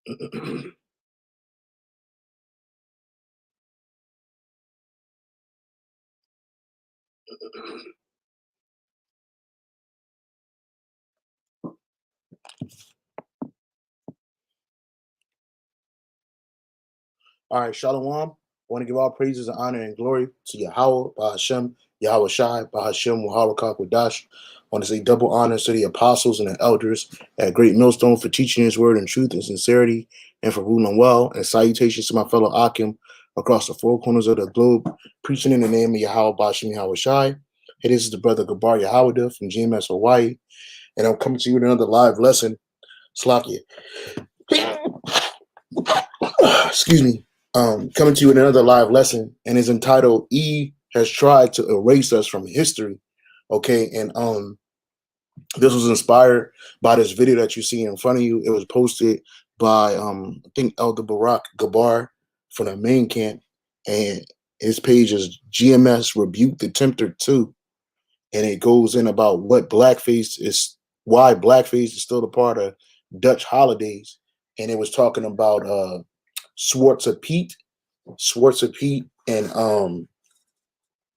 All right, Shalom. I want to give all praises and honor and glory to Yahweh, Bahashem, Yahweh Shai, Bahashem, Muharakak Wadash. I want to say double honors to the apostles and the elders at Great Millstone for teaching his word in truth and sincerity and for ruling well. And salutations to my fellow Akim across the four corners of the globe, preaching in the name of Yahweh, Bahashem, Yahweh Shai. Hey, this is the brother Gabar Yahweh from GMS Hawaii, and I'm coming to you with another live lesson. Slakia. Excuse me. Coming to you with another live lesson, and is entitled "E has tried to erase us from history." Okay, and this was inspired by this video that you see in front of you. It was posted by I think Elder Barak Gabar from the main camp, and his page is GMS Rebuke the Tempter 2, and it goes in about what blackface is, why blackface is still a part of Dutch holidays, and it was talking about Swartzer Pete, and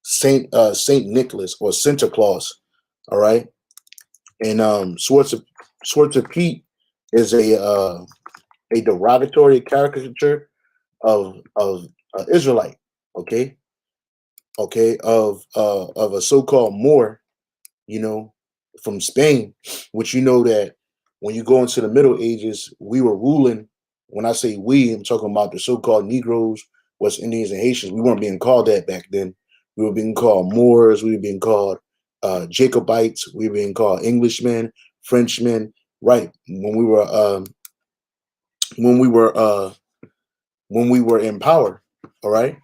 Saint Nicholas or Santa Claus. All right, and Swartzer Pete is a derogatory caricature of Israelite. Okay, of a so-called Moor, from Spain, which you know that when you go into the Middle Ages, we were ruling. When I say we, I'm talking about the so-called Negroes, West Indians, and Haitians. We weren't being called that back then. We were being called Moors. We were being called Jacobites. We were being called Englishmen, Frenchmen. Right when we were in power. All right,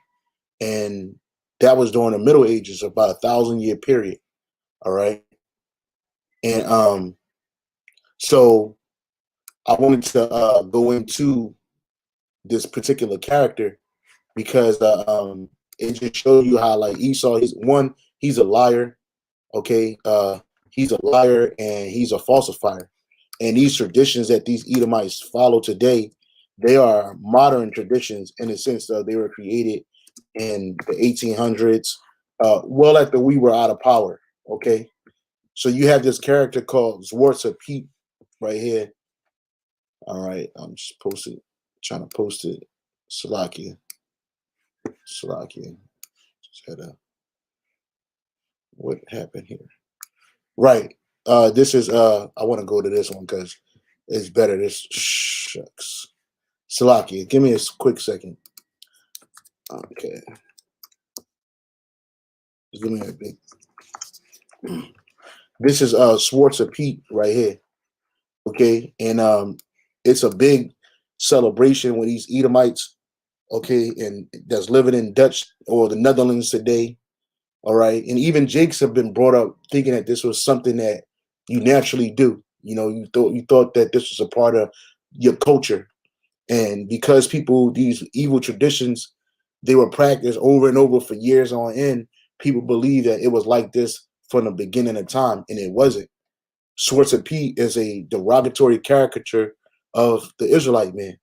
and that was during the Middle Ages, about 1,000-year period. All right, and so I wanted to go into this particular character because it just shows you how, like, Esau, he's a liar. Okay, he's a liar and he's a falsifier. And these traditions that these Edomites follow today, they are modern traditions in the sense that they were created in the 1800s, well after we were out of power. Okay, so you have this character called Zwartzer Pete right here. All right, I'm just trying to post it. Salakia. Just had what happened here? Right. This is I want to go to this one because it's better. This shucks. Salakia, give me a quick second. Okay. Just give me a big. This is Swartzer Pete right here. Okay, and it's a big celebration with these Edomites. Okay, and that's living in Dutch or the Netherlands today. All right, and even Jakes have been brought up thinking that this was something that you naturally do. You thought that this was a part of your culture, and because these evil traditions, they were practiced over and over for years on end. People believe that it was like this from the beginning of time, and it wasn't. Swartzer Pete is a derogatory caricature of the Israelite man,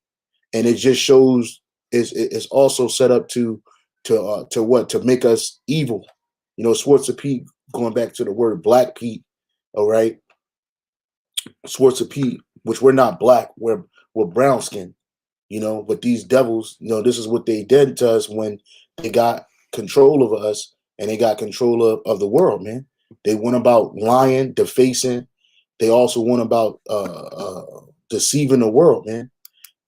and it just shows it's also set up to make us evil. Swartzer Pete, going back to the word Black Pete, all right. Swartzer Pete, which we're not black, we're brown skin, but these devils, this is what they did to us when they got control over us and they got control of the world, man. They went about lying, defacing. They also went about deceiving the world, man.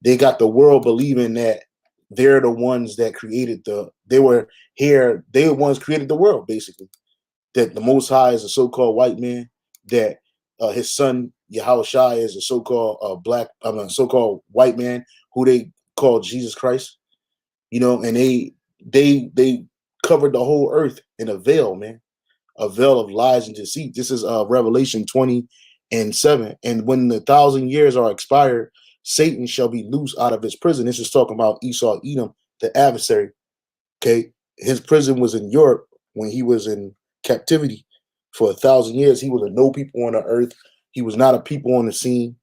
They got the world believing that they're the ones that created they were the ones created the world, basically. That the Most High is a so-called white man, that his son Yahweh Shai is a so-called so-called white man who they call Jesus Christ, and they covered the whole earth in a veil, man, a veil of lies and deceit. This is Revelation 20:7. And when the 1,000 years are expired, Satan shall be loose out of his prison. This is talking about Esau, Edom, the adversary. Okay, his prison was in Europe when he was in captivity for 1,000 years. He was a no people on the earth. He was not a people on the scene.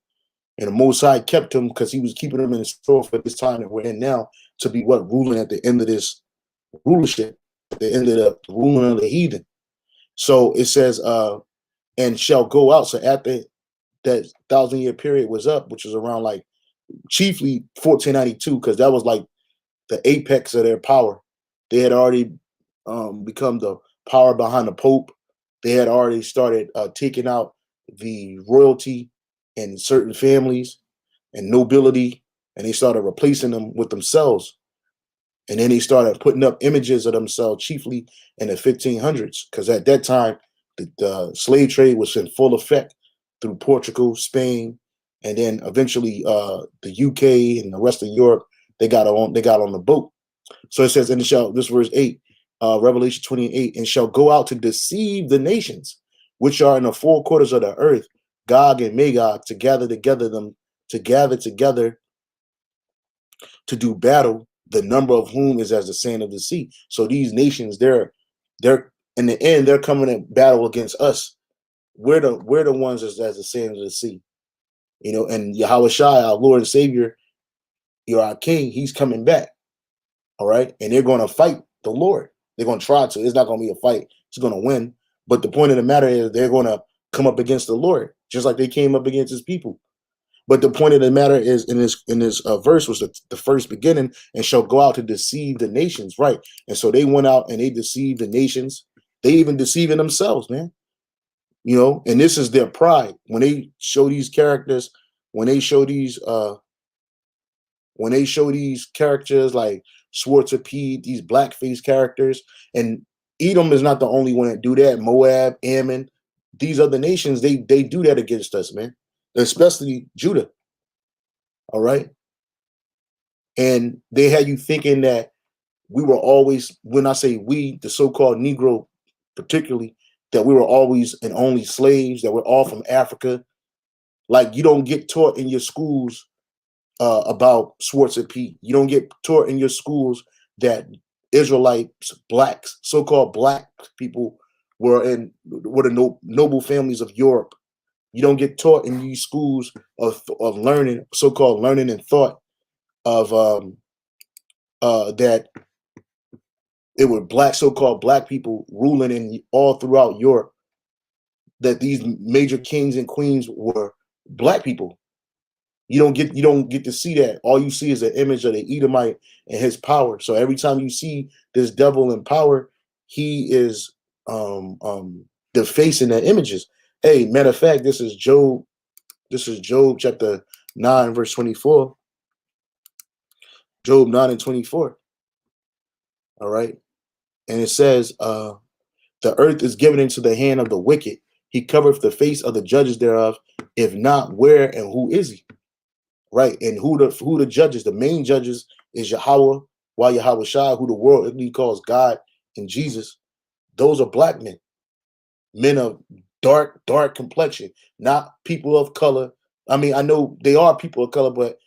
And the Most High kept him because he was keeping him in store for this time that we're in now to be what ruling at the end of this rulership, at the end of the ruling of the heathen. So it says, and shall go out. So after that 1,000-year period was up, which was around like chiefly 1492, because that was like the apex of their power. They had already become the power behind the Pope. They had already started taking out the royalty and certain families and nobility, and they started replacing them with themselves. And then they started putting up images of themselves, chiefly in the 1500s, because at that time, the slave trade was in full effect through Portugal, Spain, and then eventually the UK and the rest of Europe. They got on the boat. So it says, and it shall, this verse 8, Revelation 28, and shall go out to deceive the nations, which are in the four quarters of the earth, Gog and Magog, to gather together to do battle, the number of whom is as the sand of the sea. So these nations, they're in the end, they're coming in battle against us. We're the ones as the sand of the sea. And Yahweh Shai, our Lord and Savior, you're our King, he's coming back. All right. And they're going to fight the Lord. They're going to try to. It's not going to be a fight. He's going to win. But the point of the matter is they're going to come up against the Lord, just like they came up against his people. But the point of the matter is in this verse was the first beginning, and shall go out to deceive the nations. Right. And so they went out and they deceived the nations. They even deceiving themselves, man. And this is their pride. When they show these characters, when they show these characters like Schwarzer Pete, these blackface characters, and Edom is not the only one that do that. Moab, Ammon, these other nations, they do that against us, man. Especially Judah. All right. And they had you thinking that we were always, when I say we, the so-called Negro particularly, that we were always and only slaves, that we're all from Africa. Like, you don't get taught in your schools about Schwarzer Pete. You don't get taught in your schools that Israelites, blacks, so-called black people were the noble families of Europe. You don't get taught in these schools of learning, so-called learning and thought of that it were so-called black people ruling in all throughout Europe, that these major kings and queens were black people. You don't get to see that. All you see is an image of the Edomite and his power. So every time you see this devil in power, he is defacing the images. Hey, matter of fact, this is Job chapter 9, verse 24. Job 9 and 24. All right. And it says, the earth is given into the hand of the wicked. He covereth the face of the judges thereof. If not, where and who is he? Right. And who the judges, the main judges is Yahweh, while Yahweh Shai, who the world calls God and Jesus. Those are black men of dark complexion, not people of color. I mean, I know they are people of color, but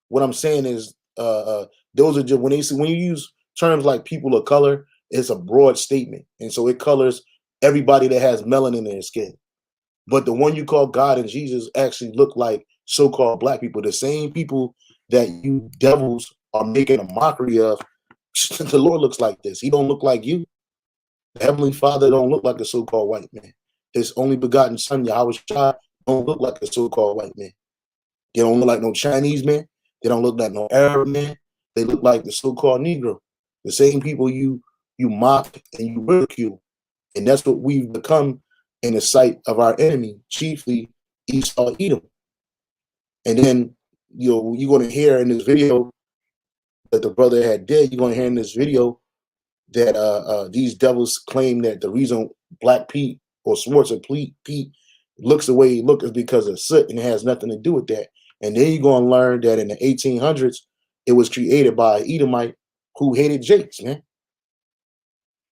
what I'm saying is those are just when you use terms like people of color, it's a broad statement. And so it colors everybody that has melanin in their skin. But the one you call God and Jesus actually look like so-called black people, the same people that you devils are making a mockery of. The Lord looks like this. He don't look like you. The Heavenly Father don't look like a so-called white man. His only begotten son, Yahweh Shai, don't look like a so-called white man. They don't look like no Chinese man. They don't look like no Arab man. They look like the so-called Negro. The same people you mock and you ridicule. And that's what we've become in the sight of our enemy, chiefly Esau, Edom. And then you're going to hear in this video that the brother had did. You're going to hear in this video that these devils claim that the reason Black Pete or Schwarzer Pete looks the way he looks is because of soot, and it has nothing to do with that. And then you're going to learn that in the 1800s, it was created by an Edomite who hated Jakes, man.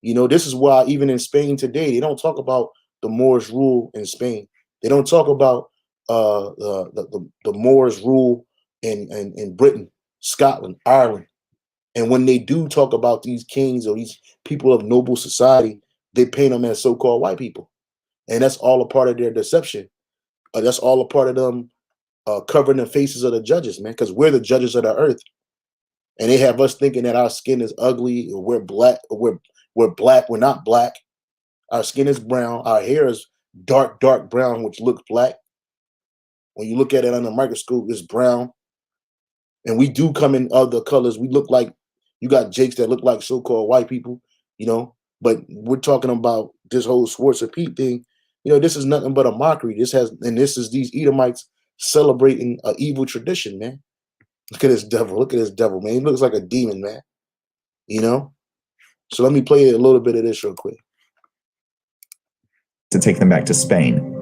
This is why even in Spain today, they don't talk about the Moors rule in Spain. They don't talk about the Moors rule in Britain, Scotland, Ireland. And when they do talk about these kings or these people of noble society, they paint them as so-called white people. And that's all a part of their deception. That's all a part of them covering the faces of the judges, man, because we're the judges of the earth, and they have us thinking that our skin is ugly, or we're black, or we're black. We're not black. Our skin is brown. Our hair is dark brown, which looks black. When you look at it under a microscope, it's brown. And we do come in other colors. We look like, you got Jakes that look like so-called white people, you know. But we're talking about this whole Schwarzer Pete thing. You know, this is nothing but a mockery. This is these Edomites celebrating an evil tradition, man. Look at this devil. Look at this devil, man. He looks like a demon, man. You know? So let me play a little bit of this real quick. To take them back to Spain.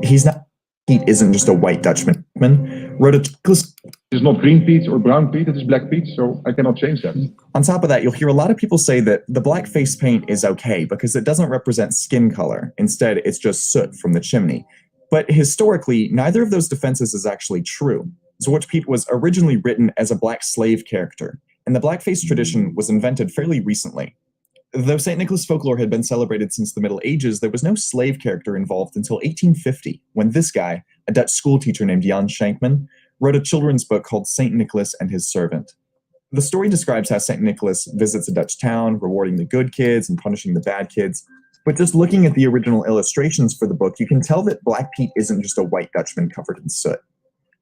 Pete isn't just a white Dutchman. It's not green Pete or brown Pete, it is black Pete, so I cannot change that. On top of that, you'll hear a lot of people say that the black face paint is okay because it doesn't represent skin color. Instead, it's just soot from the chimney. But historically, neither of those defenses is actually true. Zwart Piet was originally written as a black slave character, and the blackface tradition was invented fairly recently. Though St. Nicholas folklore had been celebrated since the Middle Ages, there was no slave character involved until 1850, when this guy, a Dutch schoolteacher named Jan Shankman, wrote a children's book called St. Nicholas and His Servant. The story describes how St. Nicholas visits a Dutch town, rewarding the good kids and punishing the bad kids. But just looking at the original illustrations for the book, you can tell that Black Pete isn't just a white Dutchman covered in soot.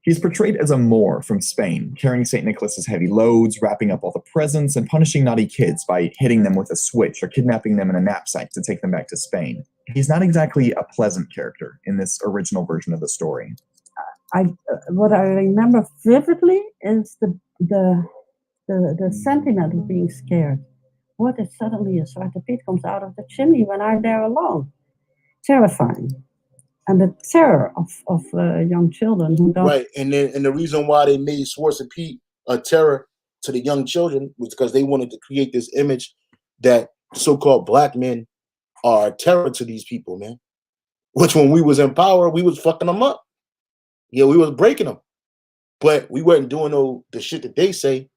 He's portrayed as a Moor from Spain, carrying St. Nicholas's heavy loads, wrapping up all the presents, and punishing naughty kids by hitting them with a switch or kidnapping them in a knapsack to take them back to Spain. He's not exactly a pleasant character in this original version of the story. What I remember vividly is the sentiment of being scared. What if suddenly a Zwarte Piet comes out of the chimney when I'm there alone? Terrifying. And the terror of young children who don't... Right, and the reason why they made Zwarte Piet a terror to the young children was because they wanted to create this image that so-called black men are a terror to these people, man. Which when we was in power, we was fucking them up. Yeah, we was breaking them. But we weren't doing the shit that they say.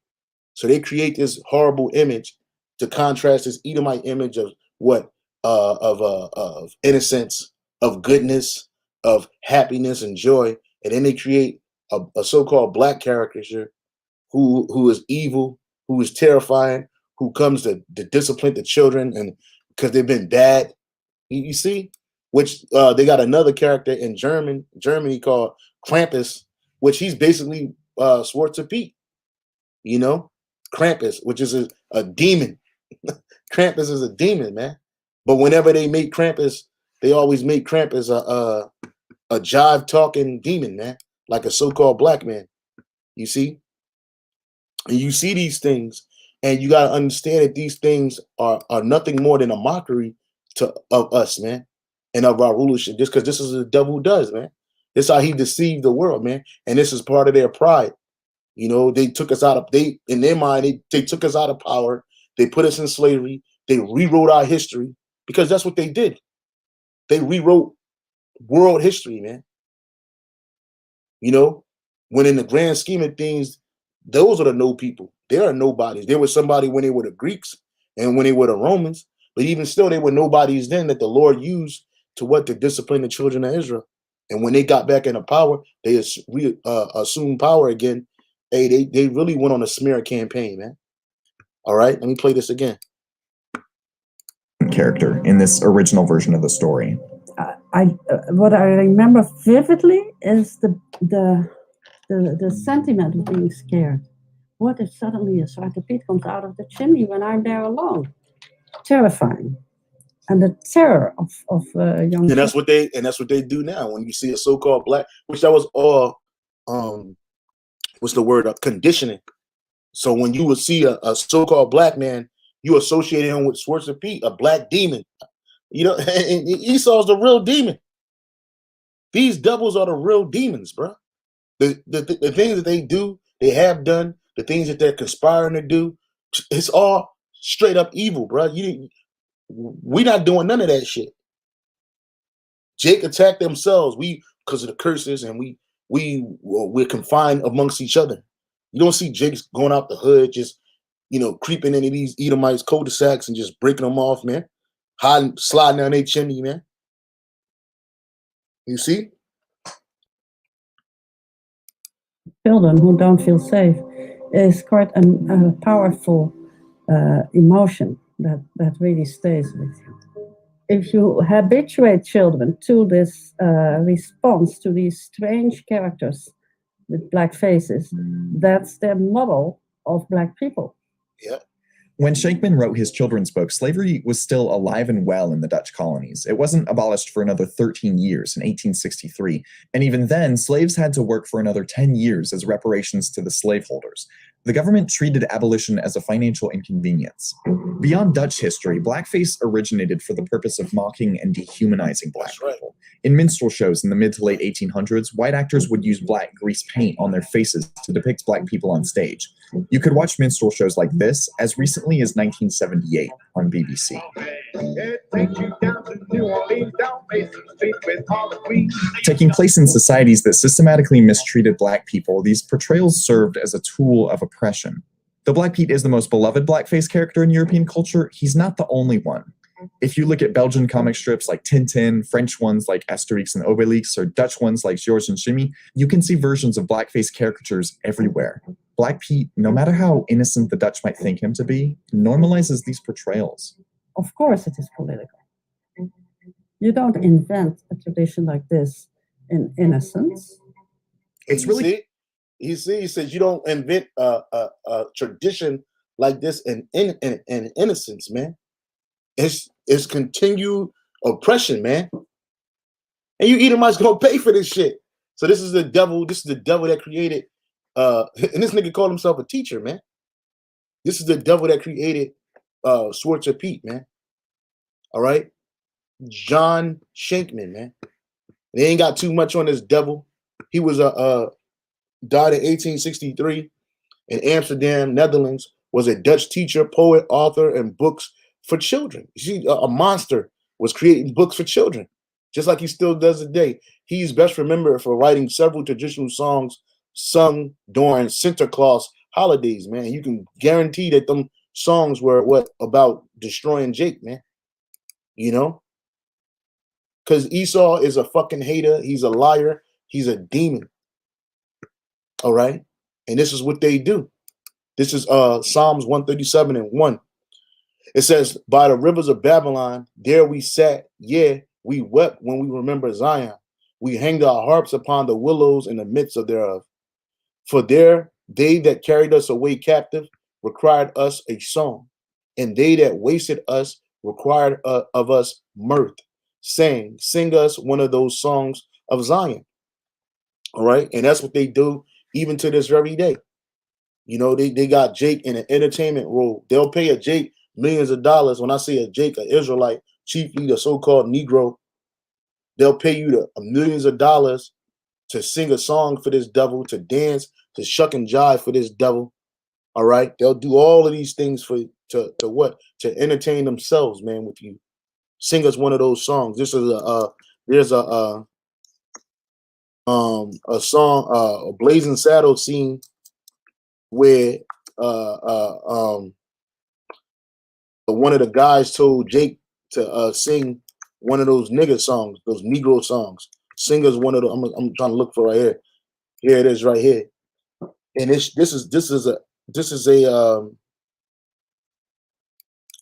So they create this horrible image to contrast this Edomite image of what? Of innocence, of goodness, of happiness and joy, and then they create a so-called black caricature who is evil, who is terrifying, who comes to discipline the children, and because they've been bad. You see, which they got another character in Germany called Krampus, which he's basically Zwarte Piet. You know, Krampus, which is a demon. Krampus is a demon, man. But whenever they make Krampus, they always make Krampus a jive talking demon, man, like a so-called black man. You see? And you see these things, and you gotta understand that these things are nothing more than a mockery of us, man, and of our rulership. Just because this is what the devil does, man. This is how he deceived the world, man. And this is part of their pride. You know, they took us out of in their mind, they took us out of power, they put us in slavery, they rewrote our history, because that's what they did. They rewrote world history, man. You know, when in the grand scheme of things, those are the no people. They are nobodies. There was somebody when they were the Greeks and when they were the Romans, but even still, they were nobodies then that the Lord used to discipline the children of Israel. And when they got back into power, they assumed power again. They really went on a smear campaign, man. All right, let me play this again. Character in this original version of the story. What I remember vividly is the sentiment of being scared. What if suddenly a Zwarte Piet comes out of the chimney when I'm there alone? Terrifying. And the terror of young. And that's what they do now. When you see a so-called black, which that was all what's the word? Conditioning. So when you would see a so-called black man, you associate him with Zwarte Piet, a black demon. You know, and Esau's the real demon. These devils are the real demons, bro. The things that they do, they have done, the things that they're conspiring to do, it's all straight up evil, bro. We're not doing none of that shit. Jake attacked themselves. Because of the curses, and we're confined amongst each other. You don't see Jake going out the hood, just creeping into these Edomites cul-de-sacs and just breaking them off, man. Hiding, sliding down their chimney, man. You see? children who don't feel safe is quite a powerful emotion that really stays with you. If you habituate children to this response to these strange characters with black faces, that's their model of black people. Yeah. When Shankman wrote his children's book, slavery was still alive and well in the Dutch colonies. It wasn't abolished for another 13 years in 1863, and even then, slaves had to work for another 10 years as reparations to the slaveholders. The government treated abolition as a financial inconvenience. Beyond Dutch history, blackface originated for the purpose of mocking and dehumanizing black people. In minstrel shows in the mid to late 1800s, white actors would use black grease paint on their faces to depict black people on stage. You could watch minstrel shows like this as recently as 1978 on BBC. Taking place in societies that systematically mistreated black people, these portrayals served as a tool of oppression. Though Black Pete is the most beloved blackface character in European culture, he's not the only one. If you look at Belgian comic strips like Tintin, French ones like Asterix and Obelix, or Dutch ones like George and Jimmy, you can see versions of blackface caricatures everywhere. Black Pete, no matter how innocent the Dutch might think him to be, normalizes these portrayals. Of course it is political. You don't invent a tradition like this in innocence. It's really... He says you don't invent a tradition like this in innocence, man. It's continued oppression, man. And you Edomites gonna pay for this shit. So this is the devil. This is the devil that created. And this nigga called himself a teacher, man. This is the devil that created Swartz Pete, man. All right, John Shankman, man. They ain't got too much on this devil. He was died in 1863 in Amsterdam, Netherlands. Was a Dutch teacher, poet, author, and books for children. You see, a monster was creating books for children, just like he still does today. He's best remembered for writing several traditional songs sung during Santa Claus holidays, man. You can guarantee that them songs were about destroying Jake, man. You know? Because Esau is a fucking hater. He's a liar. He's a demon. All right? And this is what they do. This is Psalms 137:1. It says, by the rivers of Babylon, there we sat. Yeah, we wept when we remember Zion. We hanged our harps upon the willows in the midst of thereof. For there they that carried us away captive required us a song, and they that wasted us required of us mirth, saying, sing us one of those songs of Zion. All right. And that's what they do even to this very day. You know, they got Jake in an entertainment role. They'll pay a Jake millions of dollars. When I say a Jake, an Israelite, chiefly the so-called Negro, they'll pay you millions of dollars to sing a song for this devil, to dance, to shuck and jive for this devil. All right. They'll do all of these things to entertain themselves, man, with you. Sing us one of those songs. This is there's a song, a Blazing Saddle scene where one of the guys told Jake to sing one of those nigger songs, those Negro songs. Sing us one of the. I'm trying to look for right here. Here it is, right here. And this is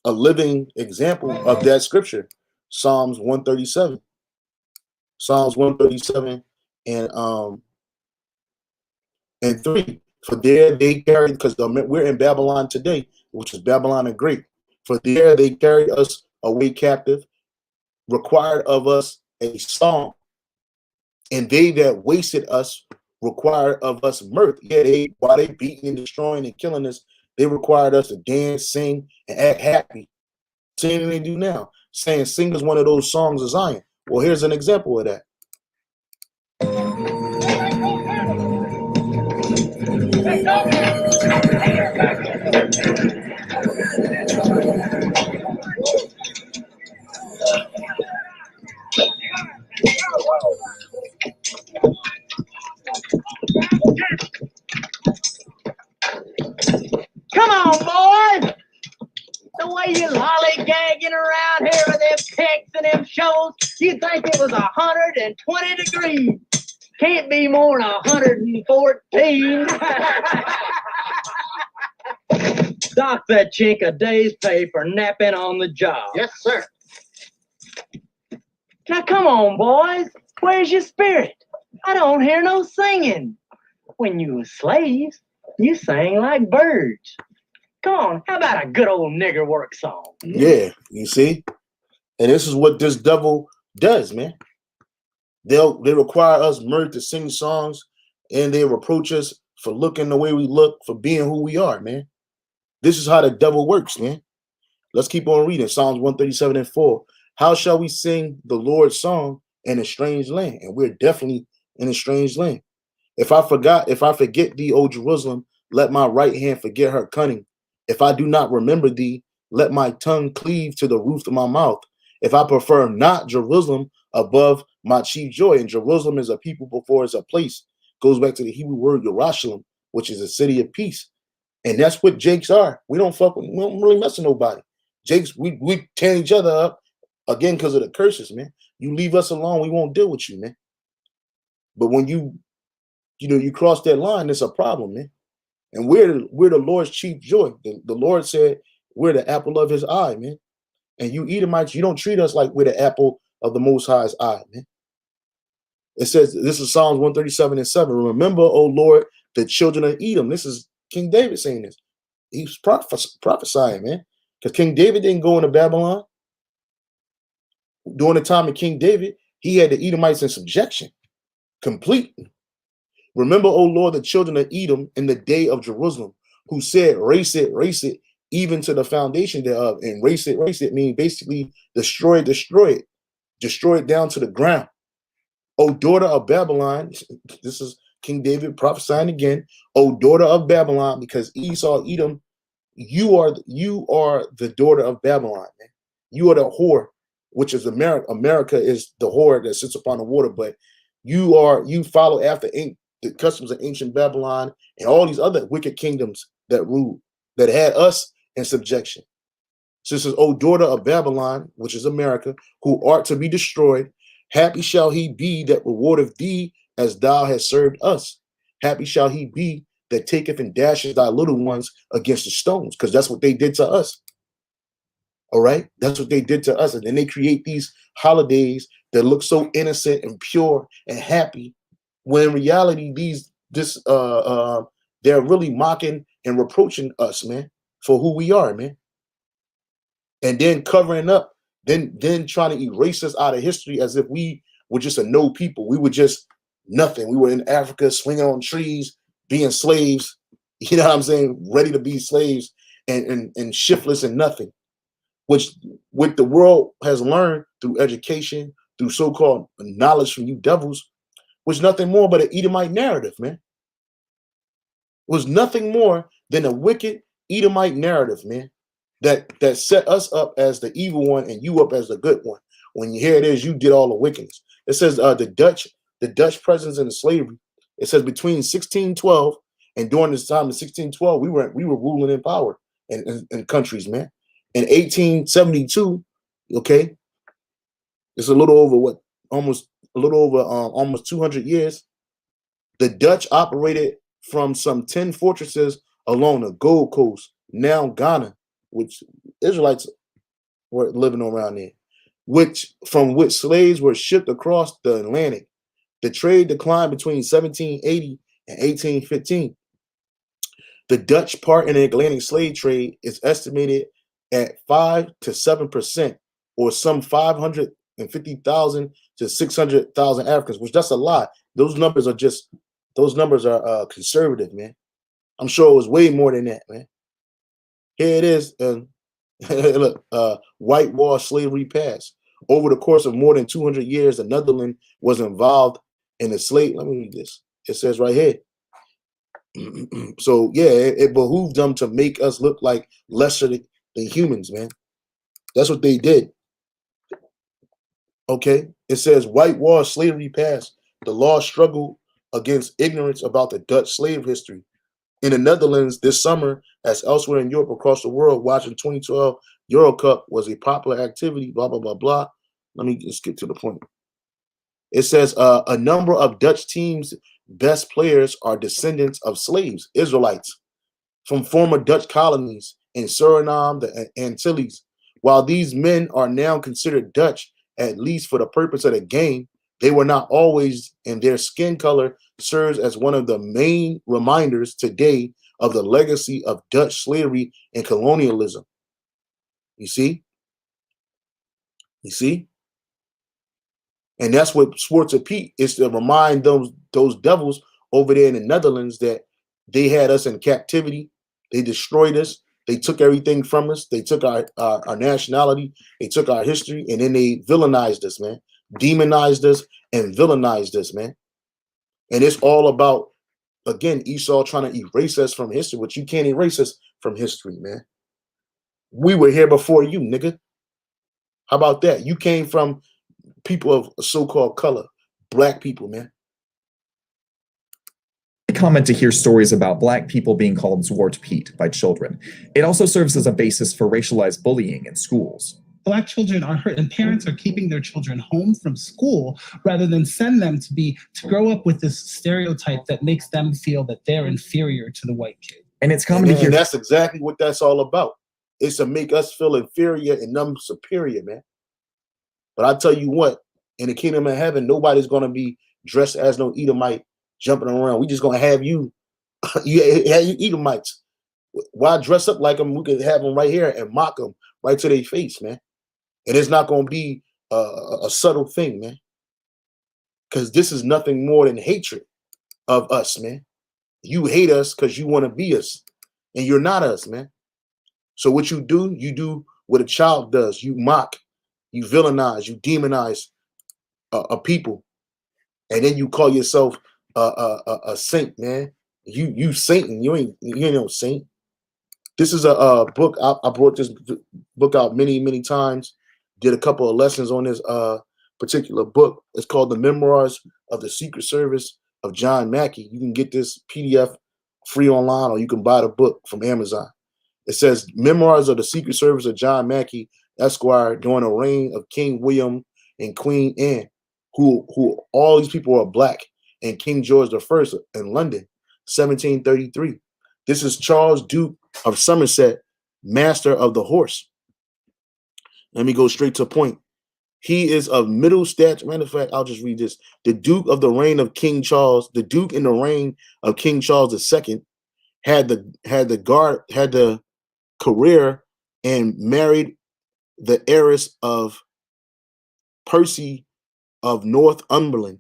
a living example of that scripture. Psalms 137. Psalms 137 and 3. For there they carried, because we're in Babylon today, which is Babylon the Great. For there they carried us away captive, required of us a song, and they that wasted us required of us mirth. Yeah, while they beating and destroying and killing us, they required us to dance, sing, and act happy. Same thing they do now, saying sing us one of those songs of Zion. Well, here's an example of that. Come on, boys! The way you lollygagging around here with them picks and them shows, you'd think it was 120 degrees. Can't be more than 114. Dock that chink a day's pay for napping on the job. Yes, sir. Now come on, boys. Where's your spirit? I don't hear no singing. When you was slaves, you sang like birds. Come on, how about a good old nigger work song? Yeah, you see? And this is what this devil does, man. They require us merged to sing songs, and they reproach us for looking the way we look, for being who we are, man. This is how the devil works, man. Let's keep on reading. Psalms 137:4. How shall we sing the Lord's song in a strange land? And we're definitely in a strange land. If I forget thee, O Jerusalem, let my right hand forget her cunning. If I do not remember thee, let my tongue cleave to the roof of my mouth. If I prefer not Jerusalem above my chief joy, and Jerusalem is a people before it's a place, goes back to the Hebrew word Yerushalayim, which is a city of peace. And that's what Jakes are. We don't really mess with nobody. Jakes, we tear each other up again because of the curses, man. You leave us alone, we won't deal with you, man. But when you cross that line, it's a problem, man. And we're the Lord's chief joy. The Lord said we're the apple of his eye, man. And you Edomites, you don't treat us like we're the apple of the Most High's eye, man. It says, this is Psalms 137:7. Remember, O Lord, the children of Edom. This is King David saying this. He's prophesying, man. Because King David didn't go into Babylon. During the time of King David, he had the Edomites in subjection. Complete. Remember, O Lord, the children of Edom in the day of Jerusalem, who said, race it, even to the foundation thereof. And race it means basically destroy it down to the ground. O daughter of Babylon, this is King David prophesying again. O daughter of Babylon, because Esau, Edom, you are the daughter of Babylon, man. You are the whore, which is America. America is the whore that sits upon the water, but you follow after the customs of ancient Babylon and all these other wicked kingdoms that ruled, that had us in subjection. So it says, O daughter of Babylon, which is America, who art to be destroyed, happy shall he be that rewardeth thee as thou hast served us. Happy shall he be that taketh and dashes thy little ones against the stones, because that's what they did to us. All right? That's what they did to us. And then they create these holidays that look so innocent and pure and happy, when in reality, they're really mocking and reproaching us, man, for who we are, man. And then covering up, then trying to erase us out of history as if we were just a no people. We were just nothing. We were in Africa swinging on trees, being slaves, you know what I'm saying, ready to be slaves and shiftless and nothing, which what the world has learned through education, through so-called knowledge from you devils, was nothing more but an Edomite narrative, man. It was nothing more than a wicked Edomite narrative, man, that set us up as the evil one and you up as the good one. When you hear it is, you did all the wickedness. It says the Dutch presence in the slavery. It says between 1612 and during this time in 1612, we were ruling in power in countries, man. In 1872, okay, it's a little over almost 200 years. The Dutch operated from some 10 fortresses along the Gold Coast, now Ghana, which Israelites were living around there, from which slaves were shipped across the Atlantic. The trade declined between 1780 and 1815. The Dutch part in the Atlantic slave trade is estimated at 5 to 7%, or some 550,000 to 600,000 Africans, which that's a lot. Those numbers are conservative, man. I'm sure it was way more than that, man. Here it is. Look, whitewash slavery passed. Over the course of more than 200 years, the Netherlands was involved in the slave. Let me read this. It says right here. So, yeah, it behooved them to make us look like lesser than humans, man. That's what they did. Okay? It says whitewash slavery passed. The law struggled against ignorance about the Dutch slave history. In the Netherlands this summer, as elsewhere in Europe across the world, watching 2012 Euro Cup was a popular activity, blah, blah, blah, blah. Let me just get to the point. It says a number of Dutch teams' best players are descendants of slaves, Israelites, from former Dutch colonies in Suriname, the Antilles. While these men are now considered Dutch, at least for the purpose of the game, they were not always, and their skin color serves as one of the main reminders today of the legacy of Dutch slavery and colonialism. You see? You see? And that's what Zwarte Piet is, to remind those devils over there in the Netherlands that they had us in captivity. They destroyed us. They took everything from us. They took our nationality. They took our history, and then they villainized us, man. Demonized us and villainized us, man. And it's all about, again, Esau trying to erase us from history, but you can't erase us from history, man. We were here before you, nigga. How about that? You came from people of so-called color, black people, man. Common to hear stories about black people being called Zwarte Piet by children. It also serves as a basis for racialized bullying in schools. Black children are hurt, and parents are keeping their children home from school rather than send them to grow up with this stereotype that makes them feel that they're inferior to the white kid. And it's common to hear. And that's exactly what that's all about. It's to make us feel inferior and them superior, man. But I tell you what, in the kingdom of heaven, nobody's going to be dressed as no Edomite jumping around. We just going to have you, you Edomites. Why dress up like them? We could have them right here and mock them right to their face, man. And it's not going to be a subtle thing, man. Because this is nothing more than hatred of us, man. You hate us because you want to be us. And you're not us, man. So what you do what a child does. You mock, you villainize, you demonize a people. And then you call yourself a saint, man. You Satan. You ain't no saint. This is a book. I brought this book out many times. Did a couple of lessons on this particular book. It's called The Memoirs of the Secret Service of John Mackey. You can get this PDF free online, or you can buy the book from Amazon. It says Memoirs of the Secret Service of John Mackey, Esquire, during the reign of King William and Queen Anne, who all these people are black, and King George I in London, 1733. This is Charles Duke of Somerset, Master of the Horse. Let me go straight to the point. He is of middle stature. Matter of fact, I'll just read this. The Duke of the reign of King Charles, the Duke in the reign of King Charles II, had the career and married the heiress of Percy of Northumberland,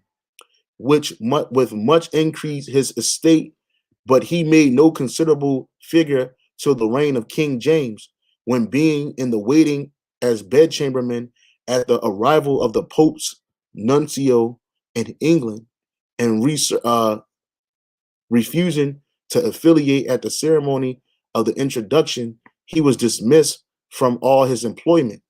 which with much increased his estate, but he made no considerable figure till the reign of King James, when being in the waiting as bedchamberman at the arrival of the Pope's nuncio in England, and refusing to affiliate at the ceremony of the introduction, he was dismissed from all his employment.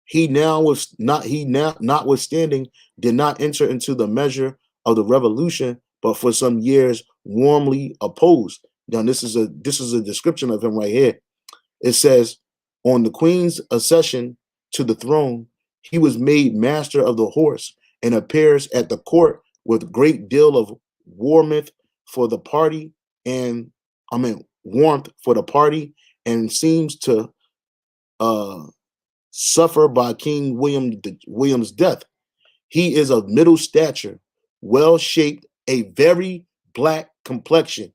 He notwithstanding did not enter into the measure of the revolution, but for some years warmly opposed. Now this is a description of him right here. It says, on the Queen's accession to the throne, he was made master of the horse and appears at the court with great deal of warmth for the party, and warmth for the party, and seems to suffer by King William's death. He is of middle stature, well shaped, a very black complexion,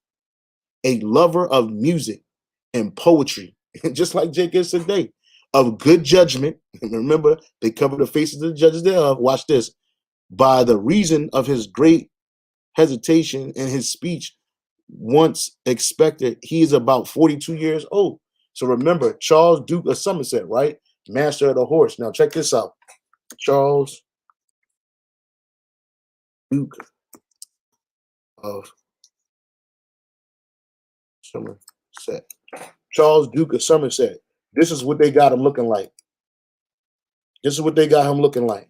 a lover of music and poetry, just like Jake is today, of good judgment. Remember, they cover the faces of the judges thereof. Watch this. By the reason of his great hesitation in his speech, once expected, he is about 42 years old. So remember, Charles Duke of Somerset, right? Master of the Horse. Now check this out. Charles Duke of Somerset. Charles Duke of Somerset. This is what they got him looking like. This is what they got him looking like.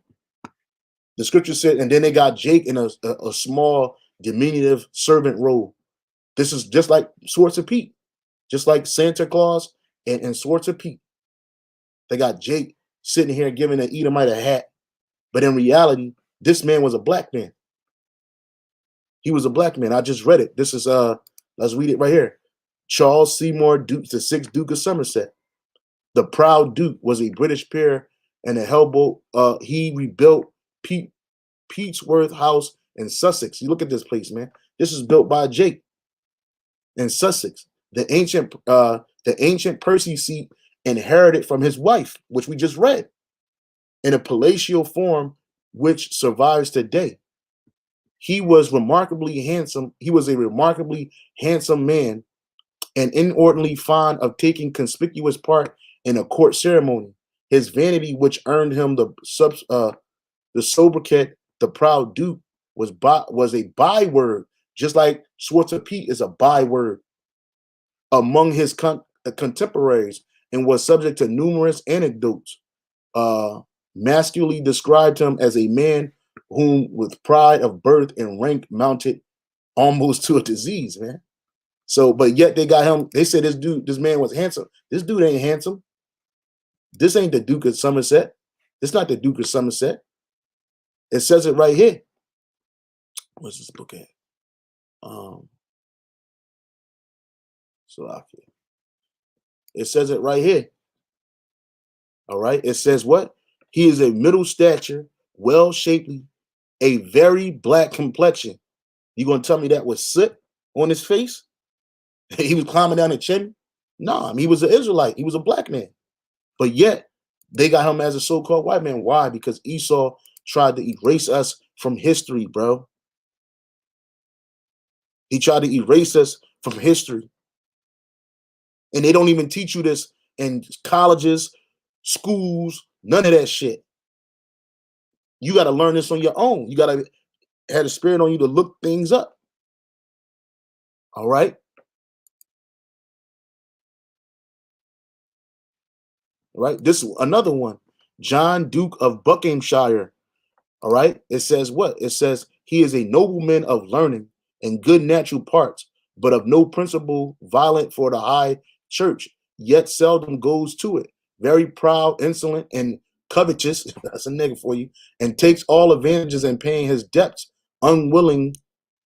The scripture said, and then they got Jake in a small diminutive servant role. This is just like Zwarte Piet, just like Santa Claus and Zwarte Piet. They got Jake sitting here giving an Edomite a hat, but in reality, This man was a black man. He was a black man. I just read it. This is let's read it right here. Charles Seymour Duke, the 6th Duke of Somerset. The proud Duke was a British peer and a Hellboat. He rebuilt Peatsworth House in Sussex. You look at this place, man. This is built by Jake in Sussex. The ancient Percy seat inherited from his wife, which we just read, in a palatial form which survives today. He was remarkably handsome. He was a remarkably handsome man and inordinately fond of taking conspicuous part in a court ceremony. His vanity, which earned him the sobriquet, the proud Duke, was a byword, just like Swartz Pete is a byword among his contemporaries, and was subject to numerous anecdotes. Masculinely described him as a man whom, with pride of birth and rank, mounted almost to a disease, man. So, but yet they got him. They said this man was handsome. This dude ain't handsome. This ain't the Duke of Somerset. It's not the Duke of Somerset. It says it right here. What's this book at? It says it right here. All right. It says what? He is a middle stature, well shapely, a very black complexion. You gonna tell me that was soot on his face? He was climbing down the chimney? No, I mean, he was an Israelite. He was a black man. But yet they got him as a so-called white man. Why? Because Esau tried to erase us from history, bro. He tried to erase us from history. And they don't even teach you this in colleges, schools, none of that shit. You got to learn this on your own. You got to have the spirit on you to look things up. All right? Right? This is another one. John, Duke of Buckinghamshire. All right? It says what? It says he is a nobleman of learning and good natural parts, but of no principle, violent for the high church, yet seldom goes to it. Very proud, insolent, and covetous, that's a nigga for you, and takes all advantages in paying his debts, unwilling,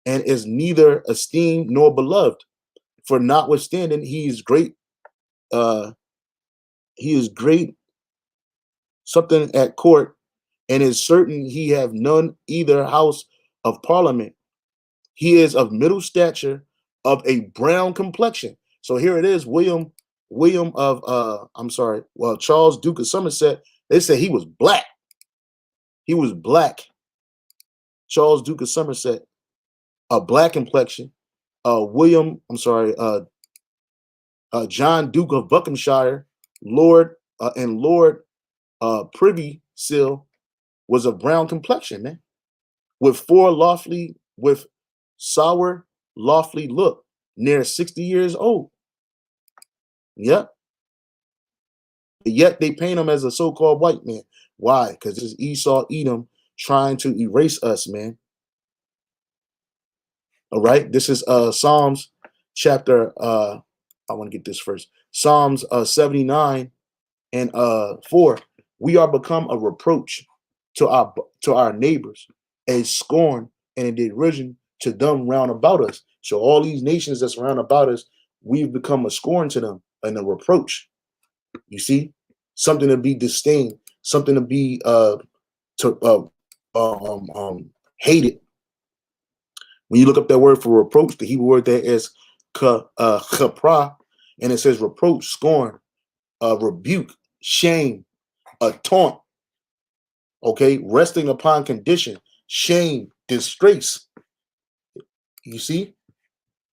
and is neither esteemed nor beloved. For notwithstanding, he is great something at court, and is certain he have none either house of parliament. He is of middle stature, of a brown complexion. So here it is, Charles Duke of Somerset. They say he was black. He was black. Charles Duke of Somerset, a black complexion. John Duke of Buckinghamshire, Lord Privy Seal, was of brown complexion, man, with sour, lofty look, near 60 years old. Yep. Yet they paint him as a so-called white man. Why? Because this is Esau Edom trying to erase us, man. All right. This is Psalms chapter. I want to get this first. Psalms 79 and 4. We are become a reproach to our neighbors, a scorn and a derision to them round about us. So all these nations that's round about us, we've become a scorn to them and a reproach. You see, something to be disdained, something to be hated. When you look up that word for reproach, the Hebrew word there is chapra, and it says reproach, scorn, rebuke, shame, a taunt. Okay, resting upon condition, shame, disgrace. You see,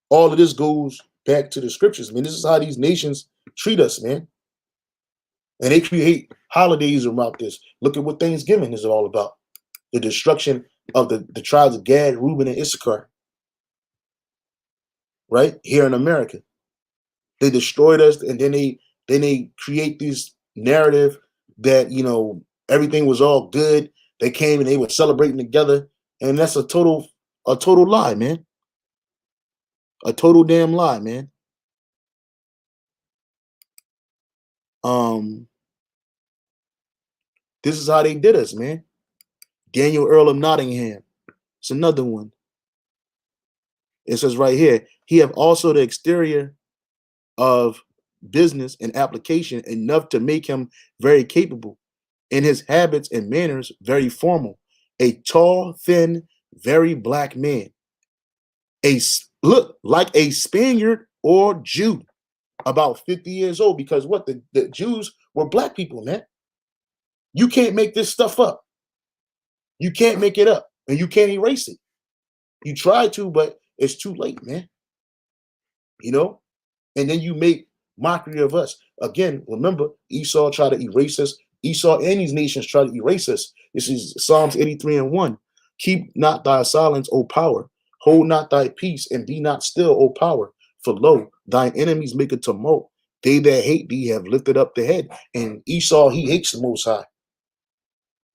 all of this goes back to the scriptures. I mean, this is how these nations treat us, man. And they create holidays about this. Look at what Thanksgiving is all about. The destruction of the tribes of Gad, Reuben, and Issachar. Right? Here in America. They destroyed us, and then they create this narrative that, you know, everything was all good. They came and they were celebrating together. And that's a total lie, man. A total damn lie, man. This is how they did us, man. Daniel Earl of Nottingham. It's another one. It says right here, he have also the exterior of business and application enough to make him very capable. In his habits and manners, very formal. A tall, thin, very black man. Look like a Spaniard or Jew, about 50 years old. Because what? The Jews were black people, man. You can't make this stuff up. You can't make it up, and you can't erase it. You try to, but it's too late, man. You know? And then you make mockery of us. Again, remember, Esau tried to erase us. Esau and these nations try to erase us. This is Psalms 83:1. Keep not thy silence, O power. Hold not thy peace, and be not still, O power. For lo, thine enemies make a tumult. They that hate thee have lifted up the head. And Esau, he hates the Most High.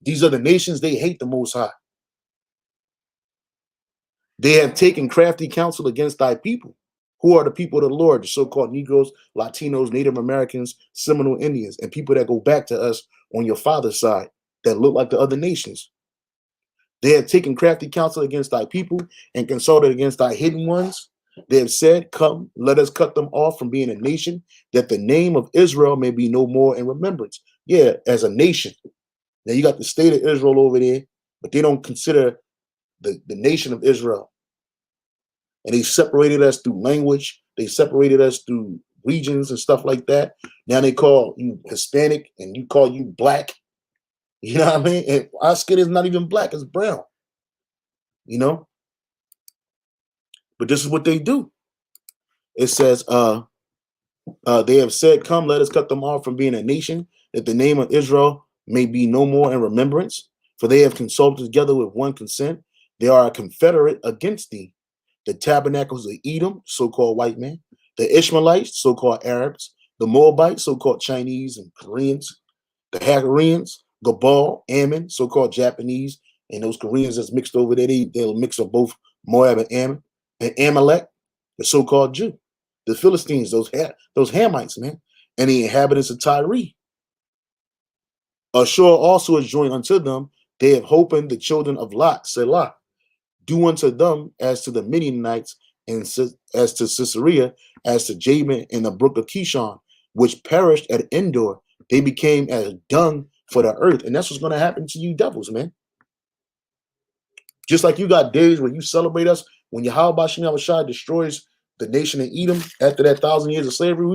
These are the nations, they hate the Most High. They have taken crafty counsel against thy people. Who are the people of the Lord? The so-called Negroes, Latinos, Native Americans, Seminole Indians, and people that go back to us on your father's side that look like the other nations. They have taken crafty counsel against thy people and consulted against thy hidden ones. They have said, come, let us cut them off from being a nation, that the name of Israel may be no more in remembrance. Yeah, as a nation. Now you got the state of Israel over there, but they don't consider the nation of Israel. And they separated us through language. They separated us through regions and stuff like that. Now they call you Hispanic and you call you black. You know what I mean? And our skin is not even black, it's brown. You know? But this is what they do. It says, they have said, come, let us cut them off from being a nation, that the name of Israel may be no more in remembrance. For they have consulted together with one consent. They are a confederate against thee. The tabernacles of Edom, so-called white man. The Ishmaelites, so-called Arabs. The Moabites, so-called Chinese and Koreans. The Hagareans, Gabal, Ammon, so-called Japanese. And those Koreans that's mixed over there, they'll mix of both Moab and Ammon. And Amalek, the so-called Jew. The Philistines, those Hamites, man. And the inhabitants of Tyre. Ashur also is joined unto them. They have holpen the children of Lot, Selah. Do unto them as to the Midianites, and as to Sisera, as to Jabin in the brook of Kishon, which perished at Endor. They became as dung for the earth. And that's what's going to happen to you devils, man. Just like you got days where you celebrate us, when Yahweh Shem Yahushua destroys the nation of Edom after that 1,000 years of slavery,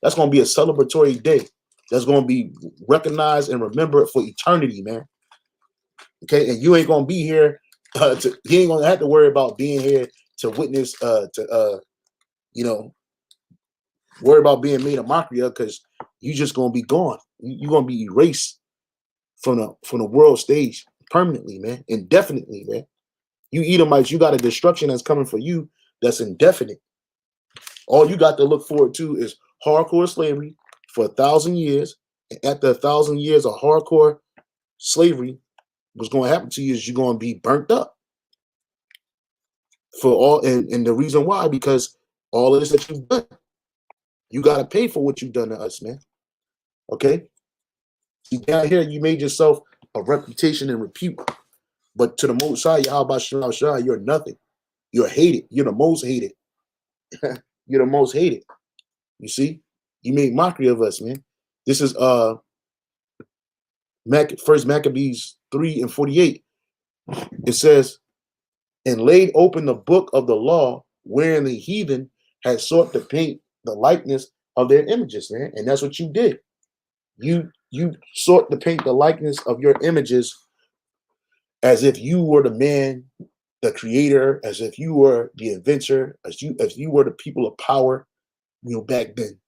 that's going to be a celebratory day. That's going to be recognized and remembered for eternity, man. Okay, and you ain't going to be here. You ain't going to have to worry about being here to witness, worry about being made a mockery of, because you just going to be gone. You're going to be erased from the world stage permanently, man, indefinitely, man. You Edomites, you got a destruction that's coming for you that's indefinite. All you got to look forward to is hardcore slavery for 1,000 years. And after 1,000 years of hardcore slavery, what's going to happen to you is you're going to be burnt up. For all, and the reason why, because all of this that you've done, you got to pay for what you've done to us, man. Okay? See, down here, you made yourself a reputation and repute. But to the Most High, Yahweh Shem Yahushua, you're nothing. You're hated. You're the most hated. You're the most hated. You see? You made mockery of us, man. This is First Maccabees 3:48. It says, and laid open the book of the law, wherein the heathen had sought to paint the likeness of their images, man. And that's what you did. You sought to paint the likeness of your images as if you were the man, the creator, as if you were the inventor, as you were the people of power, back then.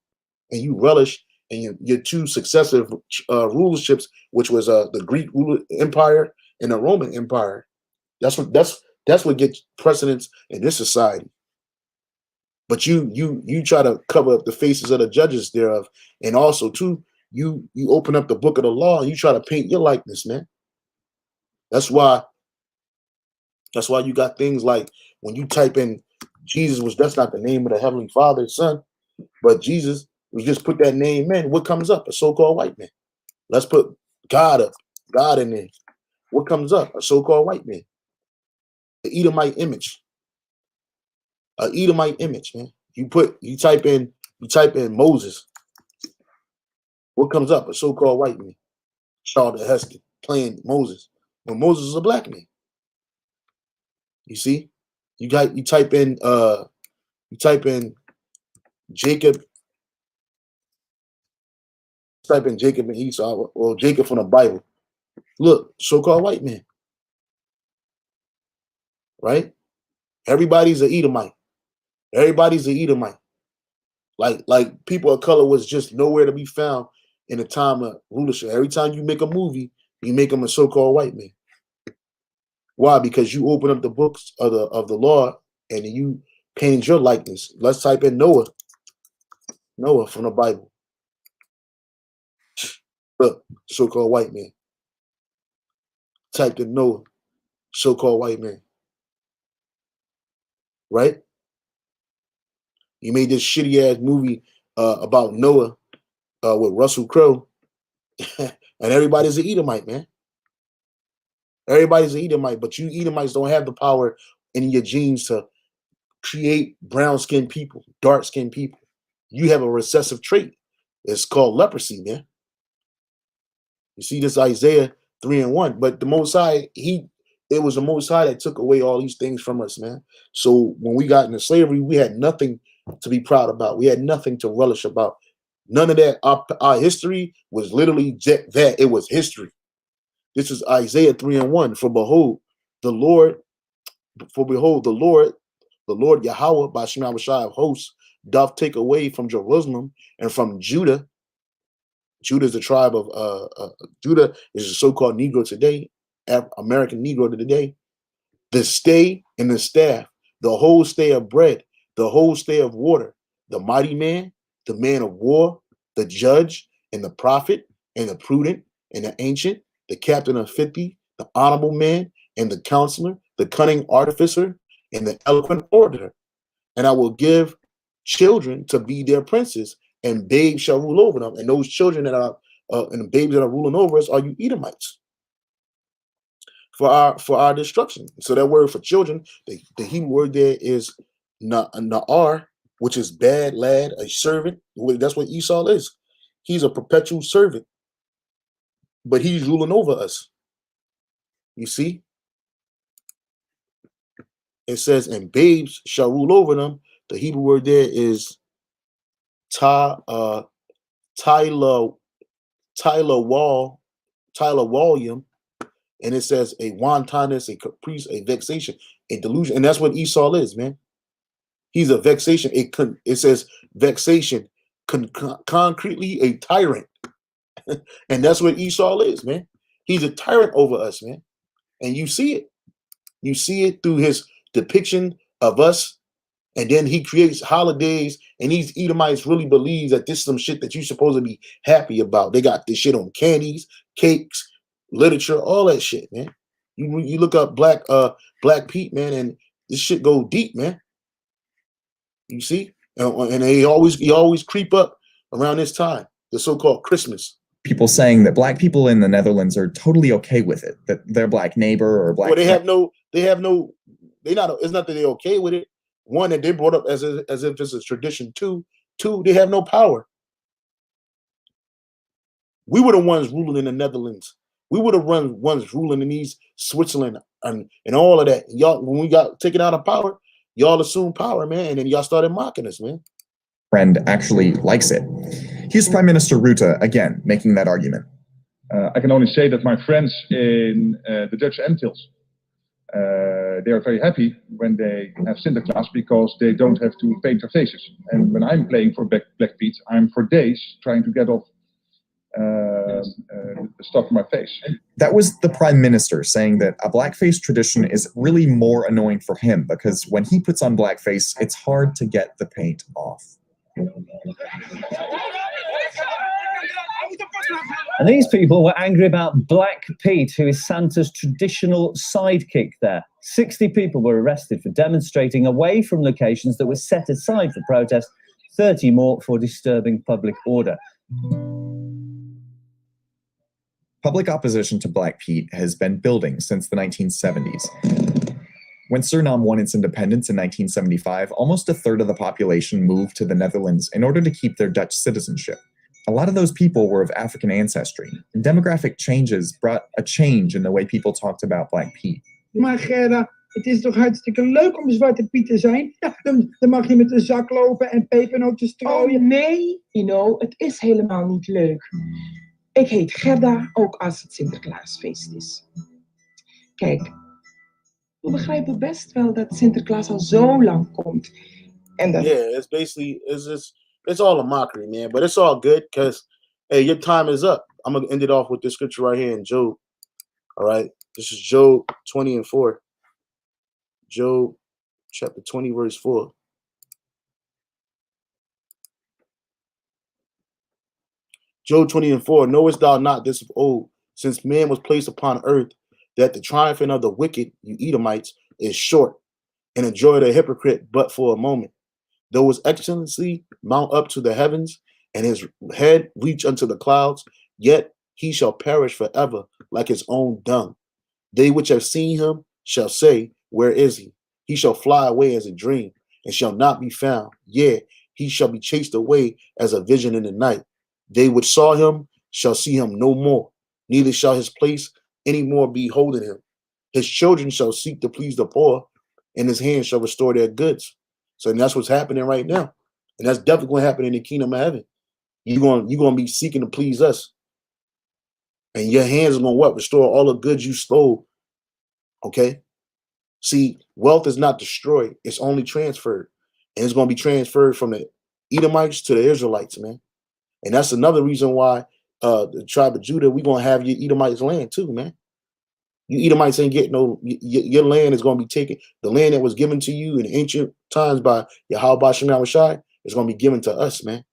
And you relish in your two successive rulerships, which was the Greek Empire and the Roman Empire. That's what gets precedence in this society. But you try to cover up the faces of the judges thereof, and also too, you open up the book of the law and you try to paint your likeness, man. That's why you got things like when you type in Jesus, which that's not the name of the Heavenly Father's Son, but Jesus, we just put that name in. What comes up? A so-called white man. Let's put God in there. what comes up? A so-called white man. The Edomite image. A Edomite image, man. You type in Moses. What comes up? A so-called white man. Charlton Heston playing Moses when Moses is a black man. You see? You type in Jacob. Type in Jacob and Esau, or Jacob from the Bible. Look, so-called white man. Right? Everybody's an Edomite. Everybody's an Edomite. Like people of color was just nowhere to be found in the time of rulership. Every time you make a movie, you make them a so-called white man. Why? Because you open up the books of the law and you paint your likeness. Let's type in Noah. Noah from the Bible. Look, so-called white man. Typed in Noah, so-called white man. Right? You made this shitty ass movie about Noah with Russell Crowe, and everybody's an Edomite, man. Everybody's an Edomite, but you Edomites don't have the power in your genes to create brown-skinned people, dark-skinned people. You have a recessive trait. It's called leprosy, man. You see this Isaiah 3:1, but the Most High, it was the Most High that took away all these things from us, man. So when we got into slavery, we had nothing to be proud about. We had nothing to relish about. None of that. Our history was literally that. It was history. This is Isaiah 3:1. For behold, the Lord Yahweh, by Shema Shai of hosts, doth take away from Jerusalem and from Judah. Judah is the tribe of Judah is a so-called Negro today, American Negro today. The stay and the staff, the whole stay of bread, the whole stay of water, the mighty man, the man of war, the judge, and the prophet, and the prudent, and the ancient, the captain of 50, the honorable man, and the counselor, the cunning artificer, and the eloquent orator. And I will give children to be their princes, and babes shall rule over them. And those children that are and the babes that are ruling over us are you Edomites for our destruction. So that word for children, the Hebrew word there is na'ar, which is bad lad, a servant. That's what Esau is. He's a perpetual servant, but he's ruling over us. You see? It says, and babes shall rule over them. The Hebrew word there is Tyler Wallium, and it says a wantonness, a caprice, a vexation, a delusion, and that's what Esau is, man. He's a vexation. It says vexation, concretely a tyrant, and that's what Esau is, man. He's a tyrant over us, man, and you see it. You see it through his depiction of us. And then he creates holidays, and these Edomites really believe that this is some shit that you're supposed to be happy about. They got this shit on candies, cakes, literature, all that shit, man. You look up Black Pete, man, and this shit go deep, man. You see, and he always creep up around this time, the so-called Christmas. People saying that black people in the Netherlands are totally okay with it, that their black neighbor or black. Well, it's not that they're okay with it. One, that they brought up as if it's a tradition. Two, they have no power. We were the ones ruling in the Netherlands. We were the ones ruling in East Switzerland and all of that. Y'all, when we got taken out of power, y'all assumed power, man, and then y'all started mocking us, man. Friend actually likes it. Here's Prime Minister Rutte again making that argument. I can only say that my friends in the Dutch Antilles, they are very happy when they have Sinterklaas because they don't have to paint their faces. And when I'm playing for Black Pete, I'm for days trying to get off the stuff on my face. That was the Prime Minister saying that a blackface tradition is really more annoying for him because when he puts on blackface, it's hard to get the paint off. And these people were angry about Black Pete, who is Santa's traditional sidekick there. 60 people were arrested for demonstrating away from locations that were set aside for protest, 30 more for disturbing public order. Public opposition to Black Pete has been building since the 1970s. When Suriname won its independence in 1975, almost a third of the population moved to the Netherlands in order to keep their Dutch citizenship. A lot of those people were of African ancestry, and demographic changes brought a change in the way people talked about Black Pete. Maar Gerda, het is toch hartstikke leuk om een Zwarte Piet te zijn? Ja, dan mag je met een zak lopen en pepernoten strooien. Oh nee, het is helemaal niet leuk. Ik heet Gerda, ook als het Sinterklaasfeest is. Kijk, we begrijpen best wel dat Sinterklaas al zo lang komt. En dat... Yeah, it's basically, it's all a mockery, man. But it's all good because, hey, your time is up. I'm going to end it off with this scripture right here in Job. All right. This is Job 20:4. Job chapter 20, verse 4. Job 20:4. Knowest thou not this of old, since man was placed upon earth, that the triumphing of the wicked, you Edomites, is short, and the joy of the hypocrite but for a moment. Though his excellency mount up to the heavens, and his head reach unto the clouds, yet he shall perish forever like his own dung. They which have seen him shall say, where is he? He shall fly away as a dream, and shall not be found. Yea, he shall be chased away as a vision in the night. They which saw him shall see him no more, neither shall his place any more be holding him. His children shall seek to please the poor, and his hands shall restore their goods. So that's what's happening right now. And that's definitely going to happen in the kingdom of heaven. You're going to be seeking to please us. And your hands are going to what? Restore all the goods you stole. Okay? See, wealth is not destroyed. It's only transferred. And it's going to be transferred from the Edomites to the Israelites, man. And that's another reason why the tribe of Judah, we're going to have your Edomites land too, man. You Edomites ain't getting no, your land is going to be taken. The land that was given to you in ancient times by Yahweh Shem Yahushai is going to be given to us, man.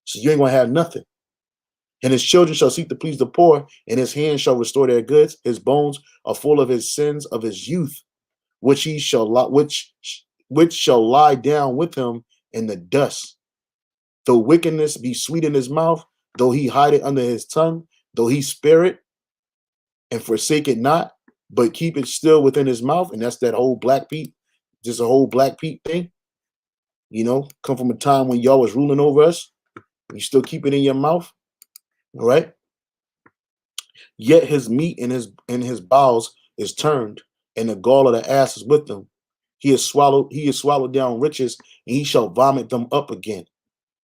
So you ain't going to have nothing. And his children shall seek to please the poor, and his hands shall restore their goods. His bones are full of his sins of his youth, which shall lie down with him in the dust. Though wickedness be sweet in his mouth, though he hide it under his tongue, though he spare it and forsake it not, but keep it still within his mouth. And that's that whole Black Pete, just a whole Black Pete thing. You know, come from a time when y'all was ruling over us. You still keep it in your mouth. All right. Yet his meat in his bowels is turned, and the gall of the ass is with them. He is swallowed down riches, and he shall vomit them up again.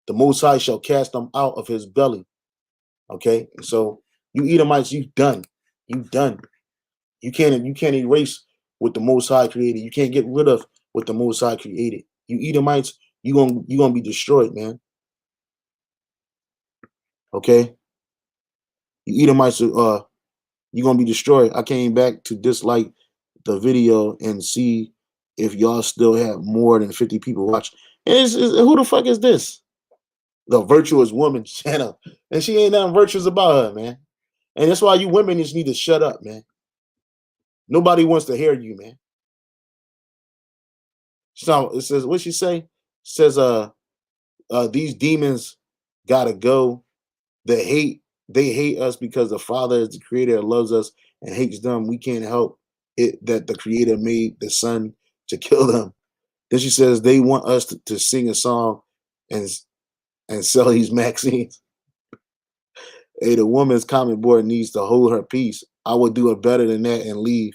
The Most High shall cast them out of his belly. Okay, so you Edomites, you done. You done. You can't erase what the Most High created. You can't get rid of what the Most High created. You Edomites, you gonna be destroyed, man. Okay. You Edomites, you're gonna be destroyed. I came back to dislike the video and see if y'all still have more than 50 people watch. And who the fuck is this? The Virtuous Woman channel. And she ain't nothing virtuous about her, man. And that's why you women just need to shut up, man. Nobody wants to hear you, man. So it says, what she say? It says, these demons gotta go. They hate us because the Father is the creator that loves us and hates them. We can't help it that the creator made the Son to kill them. Then she says they want us to sing a song and sell these magazines. Hey, the woman's comment board needs to hold her peace. I would do it better than that and leave.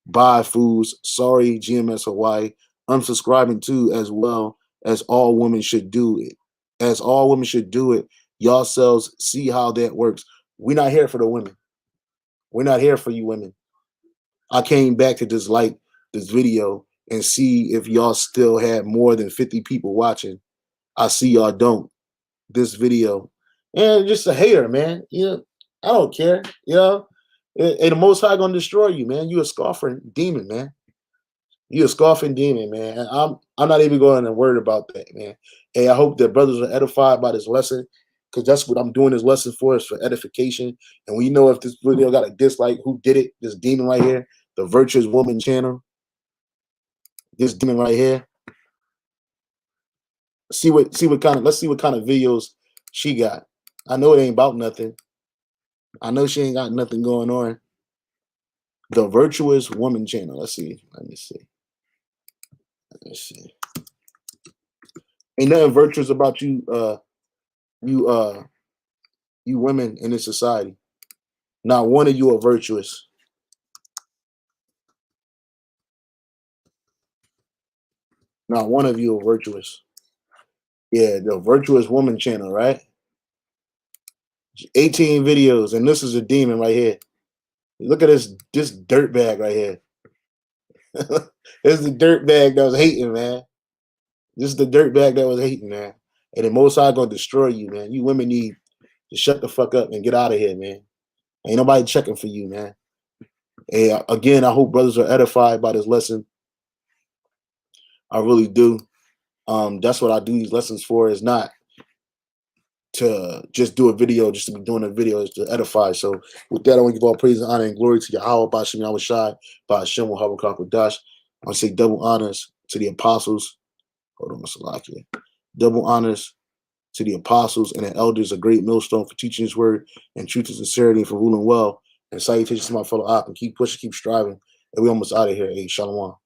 Bye, fools. Sorry, GMS Hawaii. Unsubscribing too, as well as all women should do it. As all women should do it. Y'all selves see how that works. We're not here for the women. We're not here for you women. I came back to dislike this video and see if y'all still had more than 50 people watching. I see y'all don't. This video. And just a hater, man. You know, I don't care. You know, and the Most High gonna destroy you, man. You a scoffing demon, man. You a scoffing demon, man. And I'm not even going to worry about that, man. Hey, I hope that brothers are edified by this lesson, because that's what I'm doing this lesson for, is for edification. And we know if this video got a dislike, who did it? This demon right here, the Virtuous Woman channel. This demon right here. Let's see what kind of videos she got. I know it ain't about nothing. I know she ain't got nothing going on. The Virtuous Woman channel. Let's see. Let me see. Let's see. Ain't nothing virtuous about you, you women in this society. Not one of you are virtuous. Not one of you are virtuous. Yeah, the Virtuous Woman channel, right? 18 videos, and this is a demon right here. Look at this dirt bag right here. This is the dirt bag that was hating, man. This is the dirt bag that was hating, man. And the Most High gonna destroy you, man. You women need to shut the fuck up and get out of here, man. Ain't nobody checking for you, man. And again, I hope brothers are edified by this lesson. I really do. That's what I do these lessons for, is not to just do a video, just to be doing a video, is to edify. So with that, I want to give all praise and honor and glory to Yahweh, Ba'ashem Yahweh Shai, Ba'ashem Wahabakak Dash. I want to say double honors to the apostles. Hold on, Salakia. Double honors to the apostles and the elders, a great millstone for teaching his word and truth and sincerity and for ruling well. And salutations to my fellow Ak, and keep pushing, keep striving. And we almost out of here. Hey, Shalom.